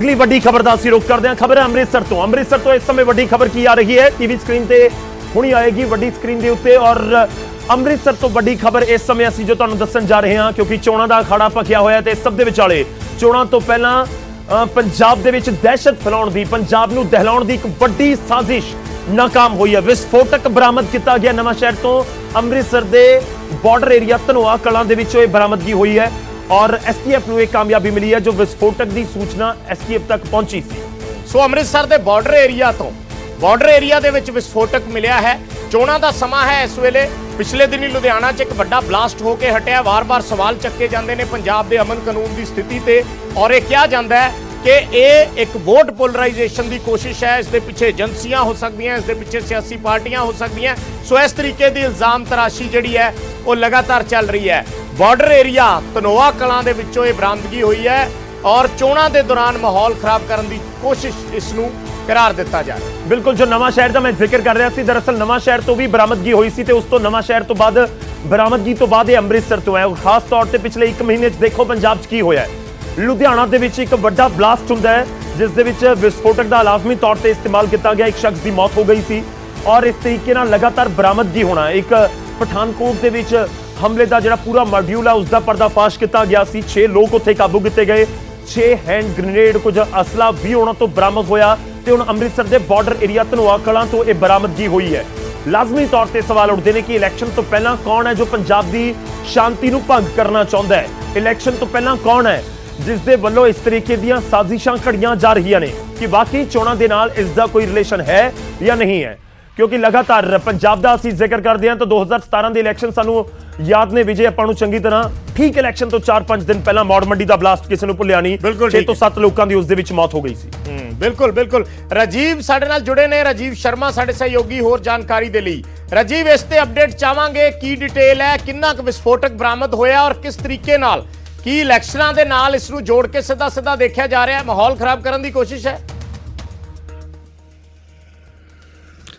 अगली वड्डी खबर का रुख करते हैं। खबर है अमृतसर तो इस समय वड्डी खबर की आ रही है। टीवी स्क्रीन से हुणी आएगी वड्डी स्क्रीन के उत्ते और अमृतसर तो वड्डी खबर इस समय असीं जो तुहानूं दस्सण जा रहे हैं, क्योंकि चोणां दा अखाड़ा भखिया होया ते सब दे विचाले चोणां तो पहलां पंजाब दे विच दहशत फैलाउण दी, पंजाब नूं दहलाउण दी एक वड्डी साजिश नाकाम हुई है। विस्फोटक बरामद किया गया नवां शहर तो अमृतसर के बॉर्डर एरिया धनोआ कलां दे विचों इह बरामदगी हुई है और एसटीएफ नूं एक कामयाबी मिली है जो विस्फोटक की सूचना एसटीएफ तक पहुंची सी। सो अमृतसर के बॉर्डर एरिया दे विच विस्फोटक मिलिया है। चोणां दा समा है इस वेले। पिछले दिनी लुधियाना च एक बड़ा ब्लास्ट होके हटिया। वार वार सवाल चक्के जाते हैं पंजाब के अमन कानून की स्थिति ते और यह कहा जाता है कि यह एक वोट पोलराइजेशन की कोशिश है। इसके पिछे एजेंसियां हो सकती हैं, इसके पिछे सियासी पार्टियां हो सकती हैं। सो इस तरीके की इल्जाम तराशी जी है वो लगातार चल रही है। बॉर्डर एरिया धनोआ कलां दे विचों ये बरामदगी हुई है और चोणां दे दौरान माहौल खराब करने की कोशिश इसनूं करार दिता जा रहा है। बिल्कुल जो नवां शहर का मैं जिक्र कर रहा सी, दरअसल नवां शहर तो भी बरामदगी हुई सी ते उस तो नवां शहर तो बाद बरामदगी तो बाद अमृतसर तो है। खास तौर पर पिछले एक महीने देखो पंजाब च की होया है। लुधियाना दे विच एक बड़ा ब्लास्ट हुंदा है जिस दे विच विस्फोटक का लाजमी तौर पर इस्तेमाल किया गया। एक शख्स की मौत हो गई सी और इस तरीके नाल लगातार बरामदगी होना। एक पठानकोट दे विच हमले का जो पूरा मॉड्यूल है उसका पर्दाफाश किया गया सी। 6 लोग उत्थे काबू किए गए। 6 हैंड ग्रेनेड कुछ असला भी होना तो बरामद होया ते हुण अमृतसर के बॉर्डर एरिया धनोआ कलां तो यह बरामदगी हुई है। लाजमी तौर पर सवाल उठते हैं कि इलैक्शन तो पहला कौन है जो पंजाब की शांति नूं भंग करना चाहता है। इलैक्शन तो पहला कौन है जिस दे वल्लों इस तरीके दीयां साजिशां घड़ियां जा रही ने कि वाकई चोणां दे नाल इसका कोई रिलेशन है या नहीं है। क्योंकि लगातार पंजाब का असीं जिक्र करते हैं तो 2017 के इलैक्शन सानू याद ने विजय आपां नूं चंगी तरह। ठीक इलैक्शन तो 4-5 दिन पहला मौड़ मंडी का ब्लास्ट किसी नूं भुल्लिया नहीं। 6 तो 7 लोगों की उस दे विच मौत हो गई सी। बिल्कुल बिल्कुल। राजीव साडे नाल जुड़े ने। राजीव शर्मा साडे सहयोगी होर जानकारी दे लई। राजीव इस ते अपडेट चाहांगे की डिटेल है, किन्ना क विस्फोटक बरामद होया और किस तरीके नाल की इलैक्शनां दे नाल इस नूं जोड़ के सीधा सीधा देखा जा रहा है, माहौल खराब करने की कोशिश है।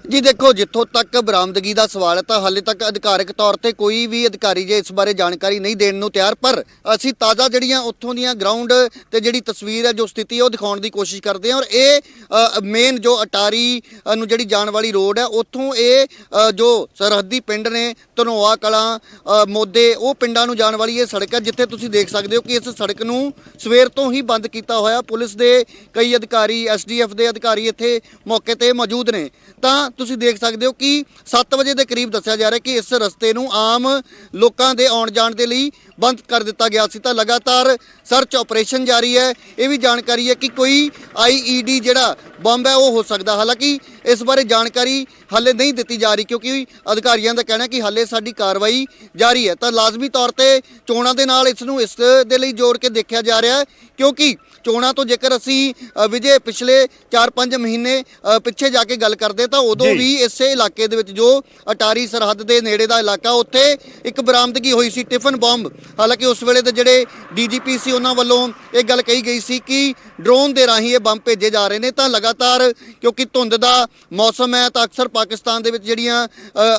जी देखो, जिथों तक बरामदगी का सवाल है तो हाले तक अधिकारक तौर पर कोई भी अधिकारी जे इस बारे जानकारी नहीं देने नूं तैयार, पर असी ताज़ा जड़ियाँ उत्थों दियां ग्राउंड ते जिहड़ी तस्वीर है जो स्थिति है वो दिखाने की कोशिश करते हैं। और ये मेन जो अटारी नूं जिहड़ी जाण वाली रोड है उत्थों ये जो सरहदी पिंड ने धनोआ कलां मोदे वो पिंडां नूं जाण वाली ये सड़क है जिथे तुसीं देख सकते हो कि इस सड़क नूं सवेर तो ही बंद किया होया। पुलिस के कई अधिकारी SDF के अधिकारी इत्थे मौके ते मौजूद ने। तां तुसीं देख सकते हो कि 7 वजे के करीब दस्सिया जा रहा है कि इस रस्ते नूं आम लोगों के आउण जाण दे लई बंद कर दिता गया सी। तां लगातार सर्च ऑपरेशन जारी है। ये भी जानकारी है कि कोई IED जिहड़ा बंब है वो हो सकता। हालांकि इस बारे जानकारी हाले नहीं दी जा रही क्योंकि अधिकारियों का कहना है कि हाले साडी कार्रवाई जारी है। तो लाजमी तौर पर चोणां दे नाल इस दे लई जोड़ के देखा जा रहा है क्योंकि चोणां तो जेकर असी विजय पिछले 4-5 महीने पिछे जाके गल करते तो उदों भी इस इलाके दे विच जो अटारी सरहद के नेड़े का इलाका उत्थे एक बरामदगी हुई सी टिफन बॉम्ब। हालांकि उस वेले दे जिहड़े DGP सी उन्हां वल्लों एक गल कही गई सी कि ड्रोन के राही ये बंब भेजे जा रहे हैं। तो लगातार क्योंकि धुंध का मौसम है तो अक्सर पाकिस्तान दे विच जिहड़ियां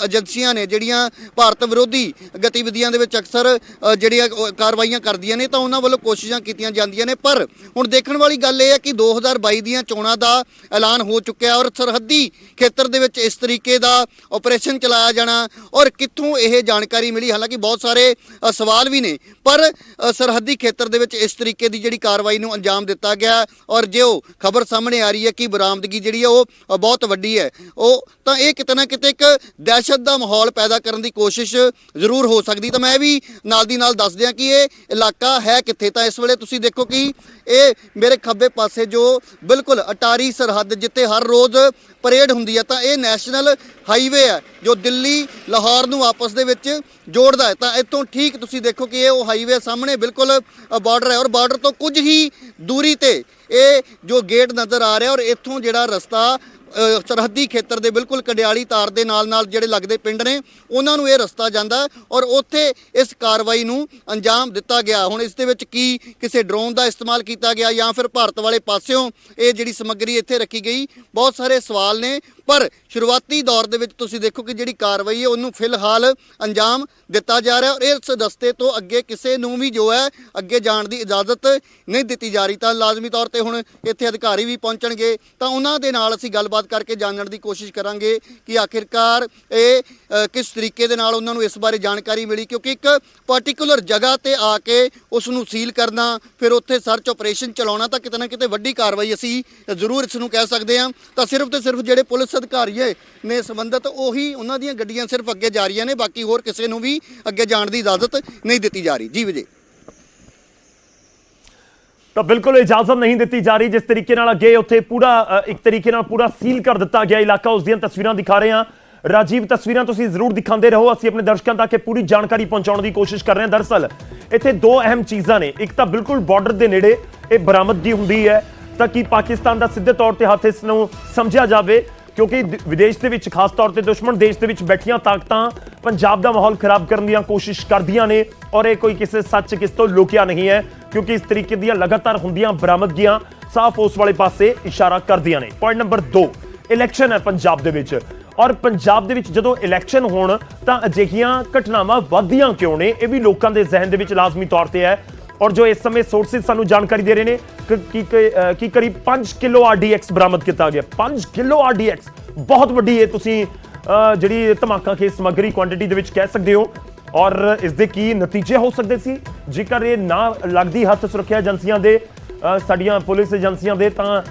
एजेंसियां ने जिहड़ियां भारत विरोधी गतिविधियां दे विच अक्सर जिहड़ियां कार्रवाइयां करदियां ने तो उन्हां वल्लों कोशिशां कीतियां जांदियां ने। पर हुण देखण वाली गल यह है कि 2022 दीयां चोणां दा ऐलान हो चुक्या और सरहदी खेतर दे विच इस तरीके का ऑपरेशन चलाया जाना और कित्थों यह जानकारी मिली। हालांकि बहुत सारे सवाल भी ने पर सरहदी खेतर दे विच इस तरीके की जिहड़ी कार्रवाई नूं अंजाम दिता गया और जो खबर सामने आ रही है कि बरामदगी जिहड़ी है वो बहुत वड्डी है तो ये किते ना किते एक दहशत का माहौल पैदा करने की कोशिश जरूर हो सकती। तो मैं भी नाल दी नाल दस दियां कि ये इलाका है कित्थे। तो इस वेले तुसीं देखो कि ये मेरे खब्बे पासे जो बिल्कुल अटारी सरहद जिते हर रोज़ परेड हुंदी है तो ये नैशनल हाईवे है जो दिल्ली लाहौर नूं आपस दे विच जोड़दा है। तो इत्थों ठीक तुसीं देखो कि ये वो हाईवे सामने बिल्कुल बॉर्डर है और बॉर्डर तो कुछ ही दूरी ते ये जो गेट नज़र आ रहा है और इत्थों जिहड़ा रस्ता सरहदी खेतर दे बिल्कुल कडियाली तार दे नाल नाल जिहड़े लगदे पिंड ने उन्हां नूं ये रस्ता जांदा और उत्थे इस कार्रवाई नूं अंजाम दिता गया। हुण इस दे विच की किसी ड्रोन का इस्तेमाल किया गया या फिर भारत वाले पासियों ये जिहड़ी समग्री इत्थे रखी गई, बहुत सारे सवाल ने। ਪਰ ਸ਼ੁਰੂਆਤੀ ਦੌਰ ਦੇ ਵਿੱਚ ਤੁਸੀਂ ਦੇਖੋ ਕਿ ਜਿਹੜੀ ਕਾਰਵਾਈ ਹੈ ਉਹਨੂੰ ਫਿਲਹਾਲ ਅੰਜਾਮ ਦਿੱਤਾ ਜਾ ਰਿਹਾ ਔਰ ਇਸ ਰਸਤੇ ਤੋਂ ਅੱਗੇ ਕਿਸੇ ਨੂੰ ਵੀ ਜੋ ਹੈ ਅੱਗੇ ਜਾਣ ਦੀ ਇਜਾਜ਼ਤ ਨਹੀਂ ਦਿੱਤੀ ਜਾ ਰਹੀ। ਤਾਂ ਲਾਜ਼ਮੀ ਤੌਰ ਤੇ ਹੁਣ ਇੱਥੇ ਅਧਿਕਾਰੀ ਵੀ ਪਹੁੰਚਣਗੇ ਤਾਂ ਉਹਨਾਂ ਦੇ ਨਾਲ ਅਸੀਂ ਗੱਲਬਾਤ ਕਰਕੇ ਜਾਣਨ ਦੀ ਕੋਸ਼ਿਸ਼ ਕਰਾਂਗੇ ਕਿ ਆਖਿਰਕਾਰ ਇਹ ਕਿਸ ਤਰੀਕੇ ਦੇ ਨਾਲ ਉਹਨਾਂ ਨੂੰ ਇਸ ਬਾਰੇ ਜਾਣਕਾਰੀ ਮਿਲੀ, ਕਿਉਂਕਿ ਇੱਕ ਪਾਰਟਿਕੂਲਰ ਜਗ੍ਹਾ ਤੇ ਆ ਕੇ ਉਸ ਨੂੰ ਸੀਲ ਕਰਨਾ ਫਿਰ ਉੱਥੇ ਸਰਚ ਆਪਰੇਸ਼ਨ ਚਲਾਉਣਾ ਤਾਂ ਕਿਤੇ ਨਾ ਕਿਤੇ ਵੱਡੀ ਕਾਰਵਾਈ ਅਸੀਂ ਜ਼ਰੂਰ ਇਸ ਨੂੰ ਕਹਿ ਸਕਦੇ ਹਾਂ। ਤਾਂ ਸਿਰਫ ਤੇ ਸਿਰਫ ਜਿਹੜੇ ਪੁਲਿਸ ਅਧਿਕਾਰੀ ਨੇ ਸੰਬੰਧਿਤ ਉਹੀ ਉਹਨਾਂ ਦੀਆਂ ਗੱਡੀਆਂ ਸਿਰਫ ਅੱਗੇ ਜਾ ਰਹੀਆਂ ਨੇ, ਬਾਕੀ ਹੋਰ ਕਿਸੇ ਨੂੰ ਵੀ ਅੱਗੇ ਜਾਣ ਦੀ ਇਜਾਜ਼ਤ ਨਹੀਂ ਦਿੱਤੀ ਜਾ ਰਹੀ। ਜੀ ਵਿਜੇ। ਤਾਂ ਬਿਲਕੁਲ ਇਜਾਜ਼ਤ ਨਹੀਂ ਦਿੱਤੀ ਜਾ ਰਹੀ। ਜਿਸ ਤਰੀਕੇ ਨਾਲ ਅੱਗੇ ਉੱਥੇ ਪੂਰਾ ਇੱਕ ਤਰੀਕੇ ਨਾਲ ਪੂਰਾ ਸੀਲ ਕਰ ਦਿੱਤਾ ਗਿਆ ਇਲਾਕਾ, ਉਸ ਦੀਆਂ ਤਸਵੀਰਾਂ ਦਿਖਾ ਰਹੇ ਹਾਂ। ਰਾਜੀਵ, ਤਸਵੀਰਾਂ ਤੁਸੀਂ ਜ਼ਰੂਰ ਦਿਖਾਉਂਦੇ ਰਹੋ, ਅਸੀਂ ਆਪਣੇ ਦਰਸ਼ਕਾਂ ਤੱਕ ਪੂਰੀ ਜਾਣਕਾਰੀ ਪਹੁੰਚਾਉਣ ਦੀ ਕੋਸ਼ਿਸ਼ ਕਰ ਰਹੇ ਹਾਂ। ਦਰਅਸਲ ਇੱਥੇ ਦੋ ਅਹਿਮ ਚੀਜ਼ਾਂ ਨੇ। ਇੱਕ ਤਾਂ ਬਿਲਕੁਲ ਬਾਰਡਰ ਦੇ ਨੇੜੇ ਇਹ ਬਰਾਮਦਗੀ ਹੁੰਦੀ ਹੈ ਤਾਂ ਕਿ ਪਾਕਿਸਤਾਨ ਦਾ ਸਿੱਧੇ ਤੌਰ ਤੇ ਹੱਥ ਇਸ ਨੂੰ ਸਮਝਿਆ ਜਾਵੇ, ਕਿਉਂਕਿ ਵਿਦੇਸ਼ ਦੇ ਵਿੱਚ ਖਾਸ ਤੌਰ ਤੇ ਦੁਸ਼ਮਣ ਦੇਸ਼ ਦੇ ਵਿੱਚ ਬੈਠੀਆਂ ਤਾਕਤਾਂ ਪੰਜਾਬ ਦਾ ਮਾਹੌਲ ਖਰਾਬ ਕਰਨ ਦੀਆਂ ਕੋਸ਼ਿਸ਼ ਕਰਦੀਆਂ ਨੇ ਔਰ ਇਹ ਕੋਈ ਕਿਸੇ ਸੱਚ ਕਿਸ ਤੋਂ ਲੁਕਿਆ ਨਹੀਂ ਹੈ, ਕਿਉਂਕਿ ਇਸ ਤਰੀਕੇ ਦੀਆਂ ਲਗਾਤਾਰ ਹੁੰਦੀਆਂ ਬਰਾਮਦਗੀਆਂ ਸਾਫ਼ ਉਸ ਵਾਲੇ ਪਾਸੇ ਇਸ਼ਾਰਾ ਕਰਦੀਆਂ ਨੇ। ਪੁਆਇੰਟ ਨੰਬਰ 2, ਇਲੈਕਸ਼ਨ ਹੈ ਪੰਜਾਬ ਦੇ ਵਿੱਚ ਔਰ ਪੰਜਾਬ ਦੇ ਵਿੱਚ ਜਦੋਂ ਇਲੈਕਸ਼ਨ ਹੋਣ ਤਾਂ ਅਜਿਹੀਆਂ ਘਟਨਾਵਾਂ ਵੱਧਦੀਆਂ ਕਿਉਂ ਨੇ, ਇਹ ਵੀ ਲੋਕਾਂ ਦੇ ਜ਼ਿਹਨ ਦੇ ਵਿੱਚ ਲਾਜ਼ਮੀ ਤੌਰ ਤੇ ਹੈ। ਔਰ ਜੋ ਇਸ ਸਮੇਂ ਸੋਰਸਿਸ ਸਾਨੂੰ ਜਾਣਕਾਰੀ ਦੇ ਰਹੇ ਨੇ ਕਿ ਕਰੀਬ 5 ਕਿਲੋ RDX ਬਰਾਮਦ ਕੀਤਾ ਗਿਆ। 5 ਕਿਲੋ RDX ਬਹੁਤ ਵੱਡੀ ਹੈ, ਤੁਸੀਂ ਜਿਹੜੀ ਧਮਾਕਾ ਖੇਜ ਸਮੱਗਰੀ ਕੁਆਂਟੀਟੀ ਦੇ ਵਿੱਚ ਕਹਿ ਸਕਦੇ ਹੋ। ਔਰ ਇਸ ਦੇ ਕੀ ਨਤੀਜੇ ਹੋ ਸਕਦੇ ਸੀ ਜੇਕਰ ਇਹ ਨਾ ਲੱਗਦੀ ਹੱਥ ਸੁਰੱਖਿਆ ਏਜੰਸੀਆਂ ਦੇ, ਸਾਡੀਆਂ ਪੁਲਿਸ ਏਜੰਸੀਆਂ ਦੇ, ਤਾਂ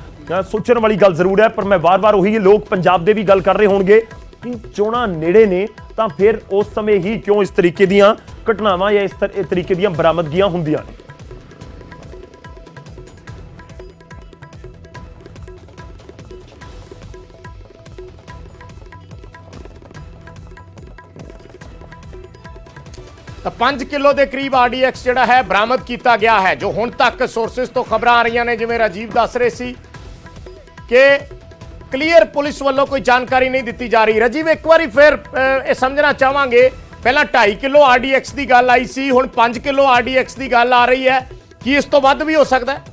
ਸੋਚਣ ਵਾਲੀ ਗੱਲ ਜ਼ਰੂਰ ਹੈ। ਪਰ ਮੈਂ ਵਾਰ-ਵਾਰ ਉਹੀ ਲੋਕ ਪੰਜਾਬ ਦੇ ਵੀ ਗੱਲ ਕਰ ਰਹੇ ਹੋਣਗੇ ਕਿ ਚੋਣਾਂ ਨੇੜੇ ਨੇ ਤਾਂ ਫਿਰ ਉਸ ਸਮੇਂ ਹੀ ਕਿਉਂ ਇਸ ਤਰੀਕੇ ਦੀਆਂ ਘਟਨਾਵਾਂ ਜਾਂ ਇਸ ਤਰੀਕੇ ਦੀਆਂ ਬਰਾਮਦਗੀਆਂ ਹੁੰਦੀਆਂ ਨੇ। ਤਾਂ 5 ਕਿਲੋ ਦੇ ਕਰੀਬ RDX ਜਿਹੜਾ ਹੈ ਬਰਾਮਦ ਕੀਤਾ ਗਿਆ ਹੈ। ਜੋ ਹੁਣ ਤੱਕ ਸੋਰਸਿਸ ਤੋਂ ਖਬਰਾਂ ਆ ਰਹੀਆਂ ਨੇ, ਜਿਵੇਂ ਰਾਜੀਵ ਦੱਸ ਰਹੇ ਸੀ ਕਿ ਕਲੀਅਰ ਪੁਲਿਸ ਵੱਲੋਂ ਕੋਈ ਜਾਣਕਾਰੀ ਨਹੀਂ ਦਿੱਤੀ ਜਾ ਰਹੀ। ਰਾਜੀਵ, ਇੱਕ ਵਾਰੀ ਫਿਰ ਇਹ ਸਮਝਣਾ ਚਾਹਾਂਗੇ, ਪਹਿਲਾਂ 2.5 ਕਿਲੋ RDX ਦੀ ਗੱਲ ਆਈ ਸੀ, ਹੁਣ 5 ਕਿਲੋ RDX ਦੀ ਗੱਲ ਆ ਰਹੀ ਹੈ, ਕੀ ਇਸ ਤੋਂ ਵੱਧ ਵੀ ਹੋ ਸਕਦਾ ਹੈ?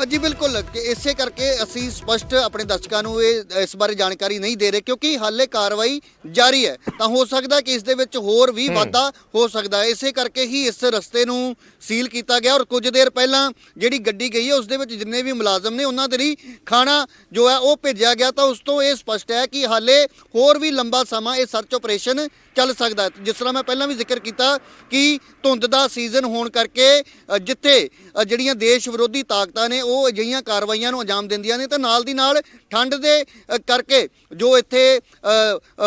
ਜੀ ਬਿਲਕੁਲ, ਇਸੇ ਕਰਕੇ ਅਸੀਂ ਸਪਸ਼ਟ ਆਪਣੇ ਦਰਸ਼ਕਾਂ ਨੂੰ ਇਸ ਬਾਰੇ ਜਾਣਕਾਰੀ ਨਹੀਂ ਦੇ ਰਹੇ, ਕਿਉਂਕਿ ਹਾਲੇ ਕਾਰਵਾਈ ਜਾਰੀ ਹੈ। ਤਾਂ ਹੋ ਸਕਦਾ ਕਿ ਇਸ ਦੇ ਵਿੱਚ ਹੋਰ ਵੀ ਵਾਧਾ ਹੋ ਸਕਦਾ ਹੈ। ਇਸੇ ਕਰਕੇ ਹੀ ਇਸ ਰਸਤੇ ਨੂੰ ਸੀਲ ਕੀਤਾ ਗਿਆ ਔਰ ਕੁਝ ਦੇਰ ਪਹਿਲਾਂ ਜਿਹੜੀ ਗੱਡੀ ਗਈ ਹੈ ਉਸ ਦੇ ਵਿੱਚ ਜਿੰਨੇ ਵੀ ਮੁਲਾਜ਼ਮ ਨੇ ਉਹਨਾਂ ਦੇ ਲਈ ਖਾਣਾ ਜੋ ਹੈ ਉਹ ਭੇਜਿਆ ਗਿਆ। ਤਾਂ ਉਸ ਤੋਂ ਇਹ ਸਪਸ਼ਟ ਹੈ ਕਿ ਹਾਲੇ ਹੋਰ ਵੀ ਲੰਬਾ ਸਮਾਂ ਇਹ ਸਰਚ ਆਪਰੇਸ਼ਨ ਚੱਲ ਸਕਦਾ ਹੈ। ਜਿਸ ਤਰ੍ਹਾਂ ਮੈਂ ਪਹਿਲਾਂ ਵੀ ਜ਼ਿਕਰ ਕੀਤਾ ਕਿ ਧੁੰਦ ਦਾ ਸੀਜ਼ਨ ਹੋਣ ਕਰਕੇ ਜਿੱਥੇ ਜਿਹੜੀਆਂ ਦੇਸ਼ ਵਿਰੋਧੀ ਤਾਕਤਾਂ ਨੇ ਉਹ ਅਜਿਹੀਆਂ ਕਾਰਵਾਈਆਂ ਨੂੰ ਅੰਜਾਮ ਦਿੰਦੀਆਂ ਨੇ, ਤਾਂ ਨਾਲ ਦੀ ਨਾਲ ਠੰਡ ਦੇ ਕਰਕੇ ਜੋ ਇੱਥੇ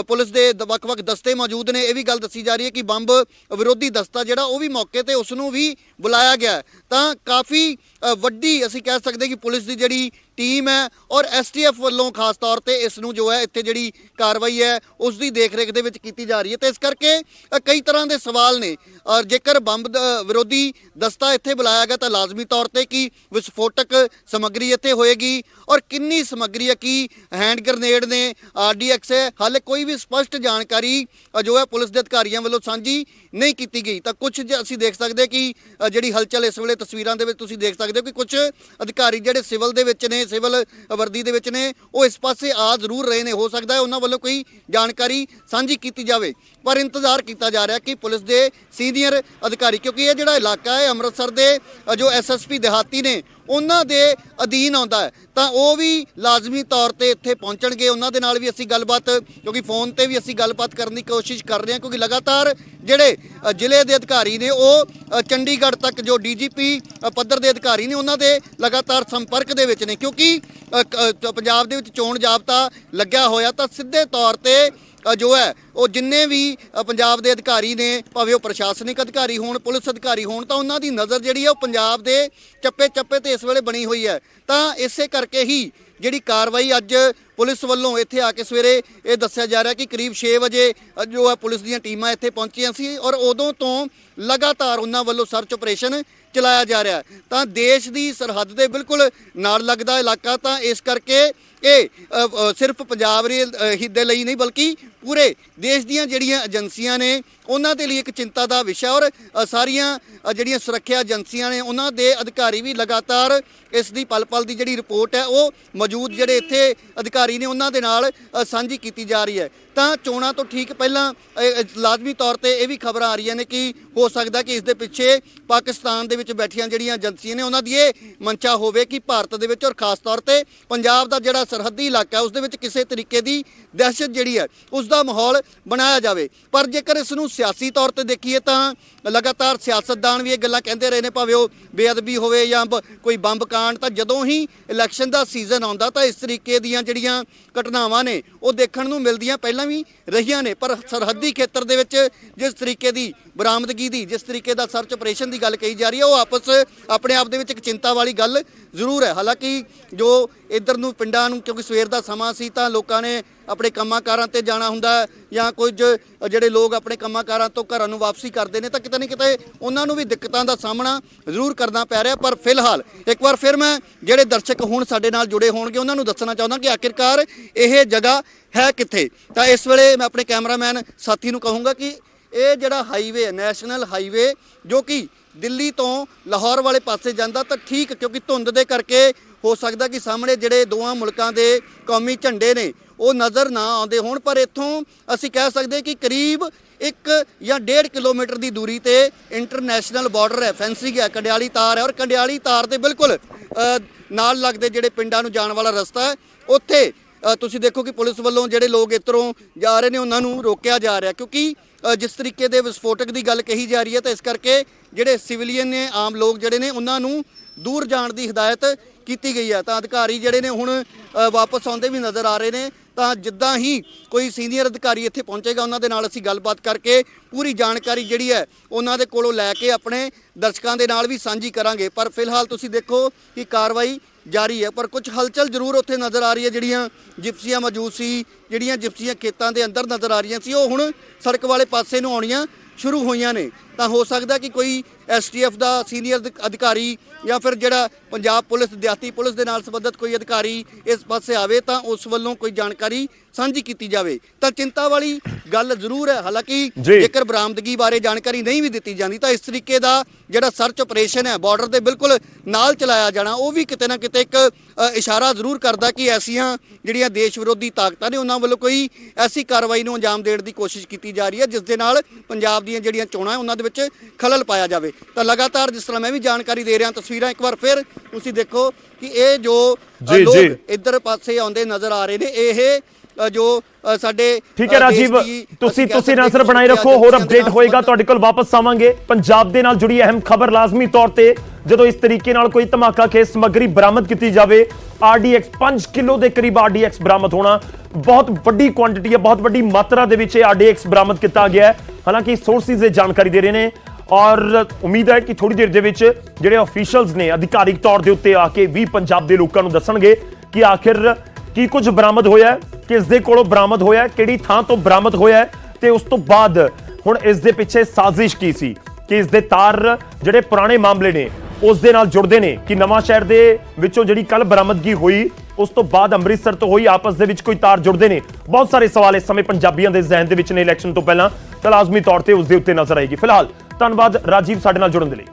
ਪੁਲਿਸ ਦੇ ਵੱਖ-ਵੱਖ ਦਸਤੇ ਮੌਜੂਦ ਨੇ, ਇਹ ਵੀ ਗੱਲ ਦੱਸੀ ਜਾ ਰਹੀ ਹੈ ਕਿ ਬੰਬ ਵਿਰੋਧੀ ਦਸਤਾ ਜਿਹੜਾ ਉਹ ਵੀ ਮੌਕੇ ਤੇ ਉਸ ਨੂੰ ਵੀ ਬੁਲਾਇਆ ਗਿਆ। ਤਾਂ ਕਾਫੀ ਵੱਡੀ ਅਸੀਂ ਕਹਿ ਸਕਦੇ ਕਿ ਪੁਲਿਸ ਦੀ ਜਿਹੜੀ ਟੀਮ ਹੈ ਔਰ STF ਵੱਲੋਂ ਖਾਸ ਤੌਰ ਤੇ ਇਸ ਨੂੰ ਜੋ ਹੈ ਇੱਥੇ ਜਿਹੜੀ ਕਾਰਵਾਈ ਹੈ ਉਸ ਦੀ ਦੇਖਰੇਖ ਦੇ ਵਿੱਚ ਕੀਤੀ ਜਾ ਰਹੀ ਹੈ। ਤੇ ਇਸ ਕਰਕੇ ਕਈ ਤਰ੍ਹਾਂ ਦੇ ਸਵਾਲ ਨੇ। ਔਰ ਜੇਕਰ ਬੰਬ ਵਿਰੋਧੀ ਦਸਤਾ ਇੱਥੇ ਬੁਲਾਇਆ ਗਿਆ ਤਾਂ ਲਾਜ਼ਮੀ ਤੌਰ ਤੇ ਕੀ ਵਿਸਫੋਟਕ ਸਮੱਗਰੀ ਇੱਥੇ ਹੋਏਗੀ ਔਰ ਕਿੰਨੀ ਸਮੱਗਰੀ ਹੈ, ਕੀ ਹੈਂਡ ਗ੍ਰਨੇਡ ਨੇ, RDX ਹੈ, ਹਾਲੇ ਕੋਈ ਵੀ ਸਪਸ਼ਟ ਜਾਣਕਾਰੀ ਜੋ ਹੈ ਪੁਲਿਸ ਦੇ ਅਧਿਕਾਰੀਆਂ ਵੱਲੋਂ ਸਾਂਝੀ ਨਹੀਂ ਕੀਤੀ ਗਈ। ਤਾਂ ਕੁਝ ਅਸੀਂ ਦੇਖ ਸਕਦੇ ਕਿ ਜਿਹੜੀ ਹਲਚਲ ਇਸ ਵੇਲੇ ਤਸਵੀਰਾਂ ਦੇ ਵਿੱਚ ਤੁਸੀਂ ਦੇਖ ਸਕਦੇ ਹੋ ਕਿ ਕੁਝ ਅਧਿਕਾਰੀ ਜਿਹੜੇ ਸਿਵਲ ਦੇ ਵਿੱਚ ਨੇ, ਸਿਵਲ ਵਰਦੀ ਦੇ ਵਿੱਚ ਨੇ, ਉਹ ਇਸ ਪਾਸੇ ਆ ਜ਼ਰੂਰ ਰਹੇ ਨੇ। ਹੋ ਸਕਦਾ ਹੈ ਉਹਨਾਂ ਵੱਲੋਂ ਕੋਈ ਜਾਣਕਾਰੀ ਸਾਂਝੀ ਕੀਤੀ ਜਾਵੇ, ਪਰ ਇੰਤਜ਼ਾਰ ਕੀਤਾ ਜਾ ਰਿਹਾ ਕਿ ਪੁਲਿਸ ਦੇ ਸੀਨੀਅਰ ਅਧਿਕਾਰੀ, ਕਿਉਂਕਿ ਇਹ ਜਿਹੜਾ ਇਲਾਕਾ ਹੈ ਅੰਮ੍ਰਿਤਸਰ ਦੇ ਜੋ SSP ਦਿਹਾਤੀ ਨੇ ਉਹਨਾਂ ਦੇ ਅਧੀਨ ਆਉਂਦਾ ਹੈ, ਤਾਂ ਉਹ ਵੀ ਲਾਜ਼ਮੀ ਤੌਰ ਤੇ ਇੱਥੇ ਪਹੁੰਚਣਗੇ। ਉਹਨਾਂ ਦੇ ਨਾਲ ਵੀ ਅਸੀਂ ਗੱਲਬਾਤ, ਕਿਉਂਕਿ ਫੋਨ ਤੇ ਵੀ ਅਸੀਂ ਗੱਲਬਾਤ ਕਰਨ ਦੀ ਕੋਸ਼ਿਸ਼ ਕਰ ਰਹੇ ਹਾਂ, ਕਿਉਂਕਿ ਲਗਾਤਾਰ ਜਿਹੜੇ ਜ਼ਿਲ੍ਹੇ ਦੇ ਅਧਿਕਾਰੀ ਨੇ ਉਹ ਚੰਡੀਗੜ੍ਹ ਤੱਕ ਜੋ DGP ਪੱਧਰ ਦੇ ਅਧਿਕਾਰੀ ਨੇ ਉਹਨਾਂ ਦੇ ਲਗਾਤਾਰ ਸੰਪਰਕ ਦੇ ਵਿੱਚ ਨੇ, ਕਿਉਂਕਿ ਪੰਜਾਬ ਦੇ ਵਿੱਚ ਚੋਣ ਜ਼ਾਬਤਾ ਲੱਗਿਆ ਹੋਇਆ। ਤਾਂ ਸਿੱਧੇ ਤੌਰ ਤੇ ਜੋ ਹੈ ਉਹ ਜਿੰਨੇ ਵੀ ਪੰਜਾਬ ਦੇ ਅਧਿਕਾਰੀ ਨੇ, ਭਾਵੇਂ ਉਹ ਪ੍ਰਸ਼ਾਸਨਿਕ ਅਧਿਕਾਰੀ ਹੋਣ, ਪੁਲਿਸ ਅਧਿਕਾਰੀ ਹੋਣ, ਤਾਂ ਉਹਨਾਂ ਦੀ ਨਜ਼ਰ ਜਿਹੜੀ ਹੈ ਉਹ ਪੰਜਾਬ ਦੇ ਚੱਪੇ-ਚੱਪੇ ਤੇ ਇਸ ਵੇਲੇ ਬਣੀ ਹੋਈ ਹੈ। ਤਾਂ ਇਸੇ ਕਰਕੇ ਹੀ ਜਿਹੜੀ ਕਾਰਵਾਈ ਅੱਜ ਪੁਲਿਸ ਵੱਲੋਂ ਇੱਥੇ ਆ ਕੇ ਸਵੇਰੇ ਇਹ ਦੱਸਿਆ ਜਾ ਰਿਹਾ ਕਿ ਕਰੀਬ 6 ਵਜੇ ਜੋ ਹੈ ਪੁਲਿਸ ਦੀਆਂ ਟੀਮਾਂ ਇੱਥੇ ਪਹੁੰਚੀਆਂ ਸੀ ਔਰ ਉਦੋਂ ਤੋਂ ਲਗਾਤਾਰ ਉਹਨਾਂ ਵੱਲੋਂ ਸਰਚ ਆਪਰੇਸ਼ਨ ਚਲਾਇਆ ਜਾ ਰਿਹਾ। ਤਾਂ ਦੇਸ਼ ਦੀ ਸਰਹੱਦ ਦੇ ਬਿਲਕੁਲ ਨਾਲ ਲੱਗਦਾ ਇਲਾਕਾ, ਤਾਂ ਇਸ ਕਰਕੇ ਇਹ ਸਿਰਫ ਪੰਜਾਬ ਦੇ ਲਈ ਨਹੀਂ ਬਲਕਿ ਪੂਰੇ ਦੇਸ਼ ਦੀਆਂ ਜਿਹੜੀਆਂ ਏਜੰਸੀਆਂ ਨੇ ਉਹਨਾਂ ਦੇ ਲਈ ਇੱਕ ਚਿੰਤਾ ਦਾ ਵਿਸ਼ਾ, ਔਰ ਸਾਰੀਆਂ ਜਿਹੜੀਆਂ ਸੁਰੱਖਿਆ ਏਜੰਸੀਆਂ ਨੇ ਉਹਨਾਂ ਦੇ ਅਧਿਕਾਰੀ ਵੀ ਲਗਾਤਾਰ ਇਸ ਦੀ ਪਲ-ਪਲ ਦੀ ਜਿਹੜੀ ਰਿਪੋਰਟ ਹੈ ਉਹ ਮੌਜੂਦ ਜਿਹੜੇ ਇੱਥੇ ਅਧਿਕਾਰੀ ਨੇ ਉਹਨਾਂ ਦੇ ਨਾਲ ਸਾਂਝੀ ਕੀਤੀ ਜਾ ਰਹੀ ਹੈ। ਤਾਂ ਚੋਣਾਂ ਤੋਂ ਠੀਕ ਪਹਿਲਾਂ ਲਾਜ਼ਮੀ ਤੌਰ ਤੇ ਇਹ ਵੀ ਖਬਰਾਂ ਆ ਰਹੀਆਂ ਨੇ ਕਿ ਹੋ ਸਕਦਾ ਕਿ ਇਸ ਦੇ ਪਿੱਛੇ ਪਾਕਿਸਤਾਨ ਦੇ ਵਿੱਚ ਬੈਠੀਆਂ ਜਿਹੜੀਆਂ ਏਜੰਸੀਆਂ ਨੇ ਉਹਨਾਂ ਦੀ ਇਹ ਮਨਸ਼ਾ ਹੋਵੇ ਕਿ ਭਾਰਤ ਦੇ ਵਿੱਚ ਔਰ ਖਾਸ ਤੌਰ ਤੇ ਪੰਜਾਬ ਦਾ ਜਿਹੜਾ ਸਰਹੱਦੀ ਇਲਾਕਾ ਉਸ ਦੇ ਵਿੱਚ ਕਿਸੇ ਤਰੀਕੇ ਦੀ ਦਹਿਸ਼ਤ ਜਿਹੜੀ ਹੈ ਉਸ ਦਾ ਮਾਹੌਲ ਬਣਾਇਆ ਜਾਵੇ। ਪਰ ਜੇਕਰ ਇਸ ਨੂੰ ਸਿਆਸੀ ਤੌਰ ਤੇ ਦੇਖੀਏ ਤਾਂ ਲਗਾਤਾਰ ਸਿਆਸਤਦਾਨ ਵੀ ਇਹ ਗੱਲਾਂ ਕਹਿੰਦੇ ਰਹੇ ਨੇ, ਭਾਵੇਂ ਉਹ ਬੇਅਦਬੀ ਹੋਵੇ ਜਾਂ ਕੋਈ ਬੰਬ ਕਾਂਡ, ਤਾਂ ਜਦੋਂ ਹੀ ਇਲੈਕਸ਼ਨ ਦਾ ਸੀਜ਼ਨ ਆਉਂਦਾ ਤਾਂ ਇਸ ਤਰੀਕੇ ਦੀਆਂ ਜਿਹੜੀਆਂ ਘਟਨਾਵਾਂ ਨੇ ਉਹ ਦੇਖਣ ਨੂੰ ਮਿਲਦੀਆਂ ਪਹਿਲਾਂ ਵੀ ਰਹੀਆਂ ਨੇ। ਪਰ ਸਰਹੱਦੀ ਖੇਤਰ ਦੇ ਵਿੱਚ ਜਿਸ ਤਰੀਕੇ ਦੀ ਬਰਾਮਦਗੀ ਦੀ, ਜਿਸ ਤਰੀਕੇ ਦਾ ਸਰਚ ਆਪਰੇਸ਼ਨ ਦੀ ਗੱਲ ਕਹੀ ਜਾ ਰਹੀ ਹੈ, ਉਹ ਆਪਣੇ ਆਪ ਦੇ ਵਿੱਚ ਇੱਕ ਚਿੰਤਾ ਵਾਲੀ ਗੱਲ ਜ਼ਰੂਰ ਹੈ। ਹਾਲਾਂਕਿ ਜੋ ਇੱਧਰ ਨੂੰ ਪਿੰਡਾਂ ਨੂੰ, ਕਿਉਂਕਿ ਸਵੇਰ ਦਾ ਸਮਾਂ ਸੀ ਤਾਂ ਲੋਕਾਂ ਨੇ ਆਪਣੇ ਕੰਮਾਂ ਕਾਰਾਂ ਤੇ ਜਾਣਾ ਹੁੰਦਾ ਜਾਂ ਕੁਝ ਜਿਹੜੇ ਲੋਕ ਆਪਣੇ ਕੰਮਾਂ ਕਾਰਾਂ ਤੋਂ ਘਰਾਂ ਨੂੰ ਵਾਪਸੀ ਕਰਦੇ ਨੇ ਤਾਂ ਕਿਤੇ ਨਾ ਕਿਤੇ ਉਹਨਾਂ ਨੂੰ ਵੀ ਦਿੱਕਤਾਂ ਦਾ ਸਾਹਮਣਾ ਜ਼ਰੂਰ ਕਰਨਾ ਪੈ ਰਿਹਾ। ਪਰ ਫਿਲਹਾਲ ਇੱਕ ਵਾਰ ਫਿਰ ਮੈਂ ਜਿਹੜੇ ਦਰਸ਼ਕ ਹੁਣ ਸਾਡੇ ਨਾਲ ਜੁੜੇ ਹੋਣਗੇ ਉਹਨਾਂ ਨੂੰ ਦੱਸਣਾ ਚਾਹੁੰਦਾ ਕਿ ਆਖਿਰਕਾਰ ਇਹ ਜਗ੍ਹਾ ਹੈ ਕਿੱਥੇ। ਤਾਂ ਇਸ ਵੇਲੇ ਮੈਂ ਆਪਣੇ ਕੈਮਰਾਮੈਨ ਸਾਥੀ ਨੂੰ ਕਹੂੰਗਾ ਕਿ ਇਹ ਜਿਹੜਾ ਹਾਈਵੇ ਹੈ, ਨੈਸ਼ਨਲ ਹਾਈਵੇ, ਜੋ ਕਿ ਦਿੱਲੀ ਤੋਂ ਲਾਹੌਰ ਵਾਲੇ ਪਾਸੇ ਜਾਂਦਾ, ਤਾਂ ਠੀਕ ਕਿਉਂਕਿ ਧੁੰਦ ਦੇ ਕਰਕੇ ਹੋ ਸਕਦਾ ਕਿ ਸਾਹਮਣੇ ਜਿਹੜੇ ਦੋਵਾਂ ਮੁਲਕਾਂ ਦੇ ਕੌਮੀ ਝੰਡੇ ਨੇ ਉਹ ਨਜ਼ਰ ਨਾ ਆਉਂਦੇ ਹੋਣ, ਪਰ ਇੱਥੋਂ ਅਸੀਂ ਕਹਿ ਸਕਦੇ ਕਿ ਕਰੀਬ 1 ਜਾਂ 1.5 ਕਿਲੋਮੀਟਰ ਦੀ ਦੂਰੀ ਤੇ ਇੰਟਰਨੈਸ਼ਨਲ ਬਾਰਡਰ ਹੈ, ਫੈਂਸਿੰਗ ਹੈ, ਕੰਡਿਆਲੀ ਤਾਰ ਹੈ, ਔਰ ਕੰਡਿਆਲੀ ਤਾਰ ਦੇ ਬਿਲਕੁਲ ਨਾਲ ਲੱਗਦੇ ਜਿਹੜੇ ਪਿੰਡਾਂ ਨੂੰ ਜਾਣ ਵਾਲਾ ਰਸਤਾ ਹੈ ਉੱਥੇ ਤੁਸੀਂ ਦੇਖੋ ਕਿ ਪੁਲਿਸ ਵੱਲੋਂ ਜਿਹੜੇ ਲੋਕ ਇੱਧਰੋਂ ਜਾ ਰਹੇ ਨੇ ਉਹਨਾਂ ਨੂੰ ਰੋਕਿਆ ਜਾ ਰਿਹਾ, ਕਿਉਂਕਿ ਜਿਸ ਤਰੀਕੇ ਦੇ ਵਿਸਫੋਟਕ ਦੀ ਗੱਲ ਕਹੀ ਜਾ ਰਹੀ ਹੈ ਤਾਂ ਇਸ ਕਰਕੇ ਜਿਹੜੇ ਸਿਵਲੀਅਨ ਨੇ, ਆਮ ਲੋਕ ਜਿਹੜੇ ਨੇ ਉਹਨਾਂ ਨੂੰ ਦੂਰ ਜਾਣ ਦੀ ਹਦਾਇਤ ਕੀਤੀ ਗਈ ਹੈ। ਤਾਂ ਅਧਿਕਾਰੀ ਜਿਹੜੇ ਨੇ ਹੁਣ ਵਾਪਸ ਆਉਂਦੇ ਵੀ ਨਜ਼ਰ ਆ ਰਹੇ ਨੇ। ਤਾਂ ਜਿੱਦਾਂ ਹੀ ਕੋਈ ਸੀਨੀਅਰ ਅਧਿਕਾਰੀ ਇੱਥੇ ਪਹੁੰਚੇਗਾ ਉਹਨਾਂ ਦੇ ਨਾਲ ਅਸੀਂ ਗੱਲਬਾਤ ਕਰਕੇ ਪੂਰੀ ਜਾਣਕਾਰੀ ਜਿਹੜੀ ਹੈ ਉਹਨਾਂ ਦੇ ਕੋਲੋਂ ਲੈ ਕੇ ਆਪਣੇ ਦਰਸ਼ਕਾਂ ਦੇ ਨਾਲ ਵੀ ਸਾਂਝੀ ਕਰਾਂਗੇ। ਪਰ ਫਿਲਹਾਲ ਤੁਸੀਂ ਦੇਖੋ ਕਿ ਕਾਰਵਾਈ ਜਾਰੀ ਹੈ, ਪਰ ਕੁਝ ਹਲਚਲ ਜ਼ਰੂਰ ਉੱਥੇ ਨਜ਼ਰ ਆ ਰਹੀ ਹੈ। ਜਿਹੜੀਆਂ ਜਿਪਸੀਆਂ ਮੌਜੂਦ ਸੀ, ਜਿਹੜੀਆਂ ਜਿਪਸੀਆਂ ਖੇਤਾਂ ਦੇ ਅੰਦਰ ਨਜ਼ਰ ਆ ਰਹੀਆਂ ਸੀ, ਉਹ ਹੁਣ ਸੜਕ ਵਾਲੇ ਪਾਸੇ ਨੂੰ ਆਉਣੀਆਂ ਸ਼ੁਰੂ ਹੋਈਆਂ ਨੇ। ਤਾਂ ਹੋ ਸਕਦਾ ਕਿ ਕੋਈ STF ਦਾ ਸੀਨੀਅਰ ਅਧਿਕਾਰੀ ਜਾਂ ਫਿਰ ਜਿਹੜਾ ਪੰਜਾਬ ਪੁਲਿਸ, ਦਿਹਾਤੀ ਪੁਲਿਸ ਦੇ ਨਾਲ ਸੰਬੰਧਿਤ ਕੋਈ ਅਧਿਕਾਰੀ ਇਸ ਪਾਸੇ ਆਵੇ ਤਾਂ ਉਸ ਵੱਲੋਂ ਕੋਈ ਜਾਣਕਾਰੀ ਸਾਂਝੀ ਕੀਤੀ ਜਾਵੇ। ਤਾਂ ਚਿੰਤਾ ਵਾਲੀ ਗੱਲ ਜ਼ਰੂਰ ਹੈ। ਹਾਲਾਂਕਿ ਜੇਕਰ ਬਰਾਮਦਗੀ ਬਾਰੇ ਜਾਣਕਾਰੀ ਨਹੀਂ ਵੀ ਦਿੱਤੀ ਜਾਂਦੀ ਤਾਂ ਇਸ ਤਰੀਕੇ ਦਾ ਜਿਹੜਾ ਸਰਚ ਆਪਰੇਸ਼ਨ ਹੈ ਬਾਰਡਰ ਦੇ ਬਿਲਕੁਲ ਨਾਲ ਚਲਾਇਆ ਜਾਣਾ, ਉਹ ਵੀ ਕਿਤੇ ਨਾ ਕਿਤੇ ਇੱਕ ਇਸ਼ਾਰਾ ਜ਼ਰੂਰ ਕਰਦਾ ਕਿ ਐਸੀਆਂ ਜਿਹੜੀਆਂ ਦੇਸ਼ ਵਿਰੋਧੀ ਤਾਕਤਾਂ ਨੇ ਉਹਨਾਂ ਵੱਲੋਂ ਕੋਈ ਐਸੀ ਕਾਰਵਾਈ ਨੂੰ ਅੰਜਾਮ ਦੇਣ ਦੀ ਕੋਸ਼ਿਸ਼ ਕੀਤੀ ਜਾ ਰਹੀ ਹੈ ਜਿਸ ਦੇ ਨਾਲ ਪੰਜਾਬ ਦੀਆਂ ਜਿਹੜੀਆਂ ਚੋਣਾਂ ਉਹਨਾਂ ਦੇ ਵਿੱਚ ਖਲਲ ਪਾਇਆ ਜਾਵੇ। ਤਾਂ ਲਗਾਤਾਰ ਜਿਸ ਤਰ੍ਹਾਂ ਮੈਂ ਵੀ ਜਾਣਕਾਰੀ ਦੇ ਰਿਹਾ, ਤਸਵੀਰਾਂ ਇੱਕ ਵਾਰ ਫਿਰ ਤੁਸੀਂ ਦੇਖੋ ਕਿ ਇਹ ਜੋ ਲੋਕ ਇੱਧਰ ਪਾਸੇ ਆਉਂਦੇ ਨਜ਼ਰ ਆ ਰਹੇ ਨੇ, ਇਹ ਜੋ ਸਾਡੇ ਠੀਕ ਹੈ ਰਾਜੀਵ, ਤੁਸੀਂ ਨਜ਼ਰ ਬਣਾਈ ਰੱਖੋ, ਹੋਰ ਅਪਡੇਟ ਹੋਏਗਾ ਤੁਹਾਡੇ ਕੋਲ ਵਾਪਸ ਆਵਾਂਗੇ। ਪੰਜਾਬ ਦੇ ਨਾਲ ਜੁੜੀ ਅਹਿਮ ਖਬਰ ਲਾਜ਼ਮੀ ਤੌਰ ਤੇ ਜਦੋਂ ਇਸ ਤਰੀਕੇ ਨਾਲ ਕੋਈ ਧਮਾਕਾ ਖੇਜ ਸਮੱਗਰੀ ਬਰਾਮਦ ਕੀਤੀ ਜਾਵੇ, RDX 5 ਕਿਲੋ ਦੇ ਕਰੀਬ RDX ਬਰਾਮਦ ਹੋਣਾ ਬਹੁਤ ਵੱਡੀ ਕੁਆਂਟੀਟੀ ਹੈ, ਬਹੁਤ ਵੱਡੀ ਮਾਤਰਾ ਦੇ ਵਿੱਚ RDX ਬਰਾਮਦ ਕੀਤਾ ਗਿਆ ਹੈ। ਹਾਲਾਂਕਿ ਸੋਰਸਿਸ ਇਹ ਜਾਣਕਾਰੀ ਦੇ ਰਹੇ ਨੇ ਔਰ ਉਮੀਦ ਹੈ ਕਿ ਥੋੜੀ ਦੇਰ ਦੇ ਵਿੱਚ ਜਿਹੜੇ ਅਫੀਸ਼ੀਅਲਸ ਨੇ ਅਧਿਕਾਰਿਕ ਤੌਰ ਦੇ ਉੱਤੇ ਆ ਕੇ ਵੀ ਪੰਜਾਬ ਦੇ ਲੋਕਾਂ ਨੂੰ ਦੱਸਣਗੇ ਕਿ ਆਖਿਰ ਕੀ ਕੁਝ ਬਰਾਮਦ ਹੋਇਆ, ਕਿਸ ਦੇ ਕੋਲੋਂ ਬਰਾਮਦ ਹੋਇਆ, ਕਿਹੜੀ ਥਾਂ ਤੋਂ ਬਰਾਮਦ ਹੋਇਆ ਤੇ ਉਸ ਤੋਂ ਬਾਅਦ ਹੁਣ ਇਸ ਦੇ ਪਿੱਛੇ ਸਾਜ਼ਿਸ਼ ਕੀ ਸੀ ਕਿ ਇਸ ਦੇ ਤਾਰ ਜਿਹੜੇ ਪੁਰਾਣੇ ਮਾਮਲੇ ਨੇ ਉਸ ਦੇ ਨਾਲ ਜੁੜਦੇ ਨੇ ਕਿ ਨਵਾਂ ਸ਼ਹਿਰ ਦੇ ਵਿੱਚੋਂ ਜਿਹੜੀ ਕੱਲ ਬਰਾਮਦਗੀ ਹੋਈ ਉਸ ਤੋਂ ਬਾਅਦ ਅੰਮ੍ਰਿਤਸਰ ਤੋਂ ਹੋਈ ਆਪਸ ਦੇ ਵਿੱਚ ਕੋਈ ਤਾਰ ਜੁੜਦੇ ਨੇ। ਬਹੁਤ ਸਾਰੇ ਸਵਾਲ ਇਸ ਸਮੇਂ ਪੰਜਾਬੀਆਂ ਦੇ ਜ਼ਿਹਨ ਦੇ ਵਿੱਚ ਨੇ ਇਲੈਕਸ਼ਨ ਤੋਂ ਪਹਿਲਾਂ, ਤਾਂ ਲਾਜ਼ਮੀ ਤੌਰ ਤੇ ਉਸ ਦੇ ਉੱਤੇ ਨਜ਼ਰ ਆਏਗੀ। ਫਿਲਹਾਲ ਧੰਨਵਾਦ ਰਾਜੀਵ ਸਾਡੇ ਨਾਲ ਜੁੜਨ ਦੇ ਲਈ।